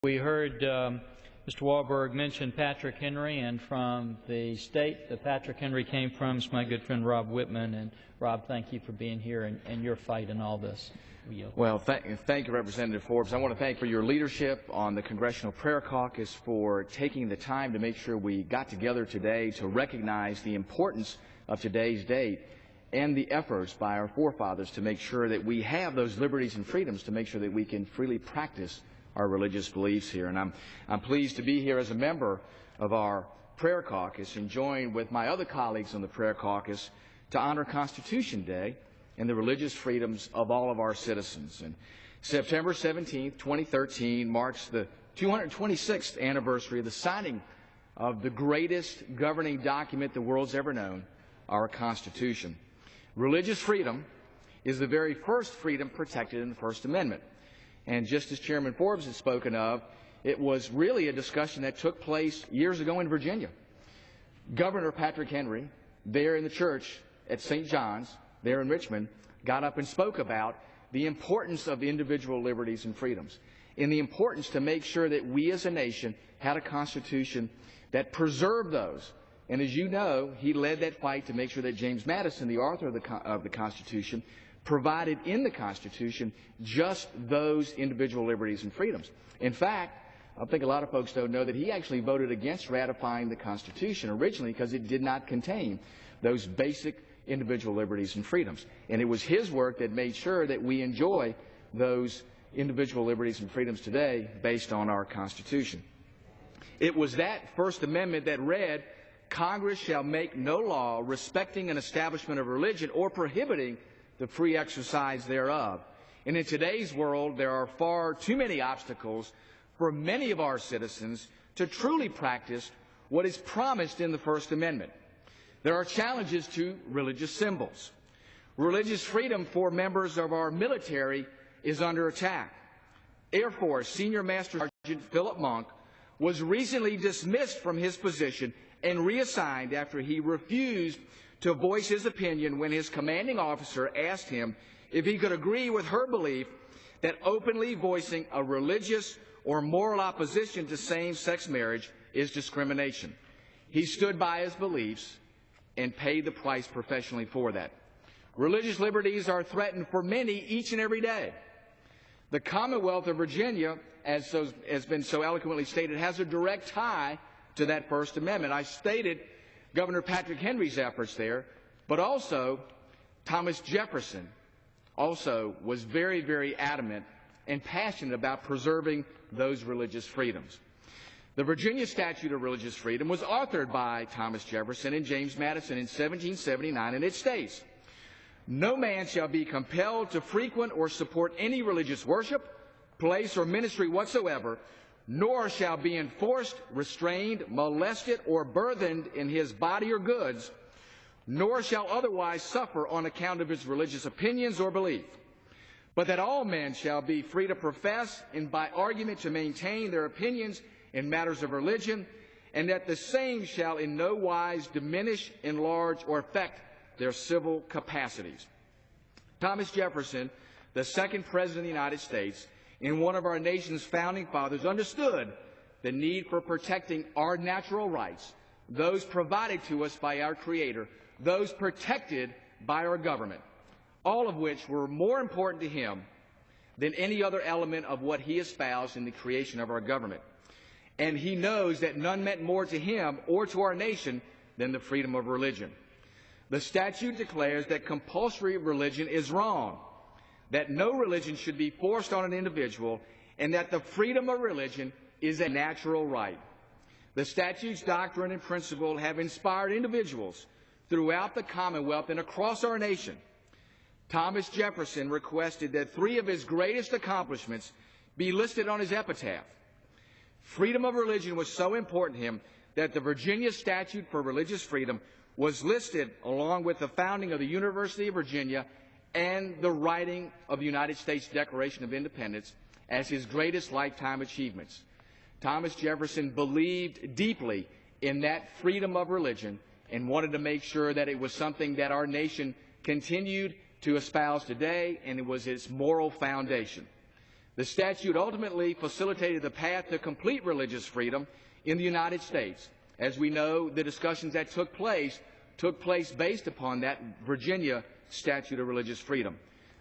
We heard Mr. Walberg mention Patrick Henry, and from the state that Patrick Henry came from is my good friend Rob Wittman. And Rob, thank you for being here and your fight in all this. Well, thank you, Representative Forbes. I want to thank for your leadership on the Congressional Prayer Caucus, for taking the time to make sure we got together today to recognize the importance of today's date and the efforts by our forefathers to make sure that we have those liberties and freedoms to make sure that we can freely practice our religious beliefs here. And I'm pleased to be here as a member of our prayer caucus and join with my other colleagues on the prayer caucus to honor Constitution Day and the religious freedoms of all of our citizens. And September 17, 2013 marks the 226th anniversary of the signing of the greatest governing document the world's ever known, our Constitution. Religious freedom is the very first freedom protected in the First Amendment. And just as Chairman Forbes has spoken of, it was really a discussion that took place years ago in Virginia. Governor Patrick Henry, there in the church at St. John's, there in Richmond, got up and spoke about the importance of individual liberties and freedoms, and the importance to make sure that we as a nation had a Constitution that preserved those. And as you know, he led that fight to make sure that James Madison, the author of the Constitution, provided in the Constitution just those individual liberties and freedoms. In fact, I think a lot of folks don't know that he actually voted against ratifying the Constitution originally because it did not contain those basic individual liberties and freedoms. And it was his work that made sure that we enjoy those individual liberties and freedoms today based on our Constitution. It was that First Amendment that read, "Congress shall make no law respecting an establishment of religion or prohibiting the free exercise thereof." And in today's world, there are far too many obstacles for many of our citizens to truly practice what is promised in the First Amendment. There are challenges to religious symbols. Religious freedom for members of our military is under attack. Air Force Senior Master Sergeant Philip Monk was recently dismissed from his position and reassigned after he refused to voice his opinion when his commanding officer asked him if he could agree with her belief that openly voicing a religious or moral opposition to same-sex marriage is discrimination. He stood by his beliefs and paid the price professionally for that. Religious liberties are threatened for many each and every day. The Commonwealth of Virginia, as has been so eloquently stated, has a direct tie to that First Amendment. I stated Governor Patrick Henry's efforts there, but also Thomas Jefferson also was very, very adamant and passionate about preserving those religious freedoms. The Virginia Statute of Religious Freedom was authored by Thomas Jefferson and James Madison in 1779, and it states, "No man shall be compelled to frequent or support any religious worship, place, or ministry whatsoever, nor shall be enforced, restrained, molested, or burthened in his body or goods, nor shall otherwise suffer on account of his religious opinions or belief, but that all men shall be free to profess and by argument to maintain their opinions in matters of religion, and that the same shall in no wise diminish, enlarge, or affect their civil capacities." Thomas Jefferson, the second President of the United States, and one of our nation's founding fathers, understood the need for protecting our natural rights, those provided to us by our Creator, those protected by our government, all of which were more important to him than any other element of what he espoused in the creation of our government. And he knows that none meant more to him or to our nation than the freedom of religion. The statute declares that compulsory religion is wrong, that no religion should be forced on an individual, and that the freedom of religion is a natural right. The statute's doctrine and principle have inspired individuals throughout the Commonwealth and across our nation. Thomas Jefferson requested that 3 of his greatest accomplishments be listed on his epitaph. Freedom of religion was so important to him that the Virginia Statute for Religious Freedom was listed along with the founding of the University of Virginia and the writing of the United States Declaration of Independence as his greatest lifetime achievements. Thomas Jefferson believed deeply in that freedom of religion and wanted to make sure that it was something that our nation continued to espouse today, and it was its moral foundation. The statute ultimately facilitated the path to complete religious freedom in the United States. As we know, the discussions that took place based upon that Virginia Statute of Religious Freedom.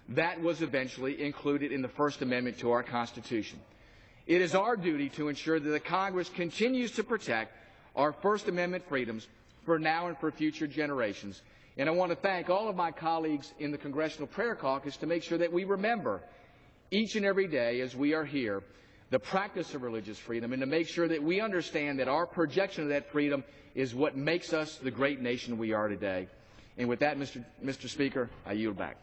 That was eventually included in the First Amendment to our Constitution. It is our duty to ensure that the Congress continues to protect our First Amendment freedoms for now and for future generations. And I want to thank all of my colleagues in the Congressional Prayer Caucus to make sure that we remember each and every day as we are here the practice of religious freedom, and to make sure that we understand that our projection of that freedom is what makes us the great nation we are today. And with that, Mr. Speaker, I yield back.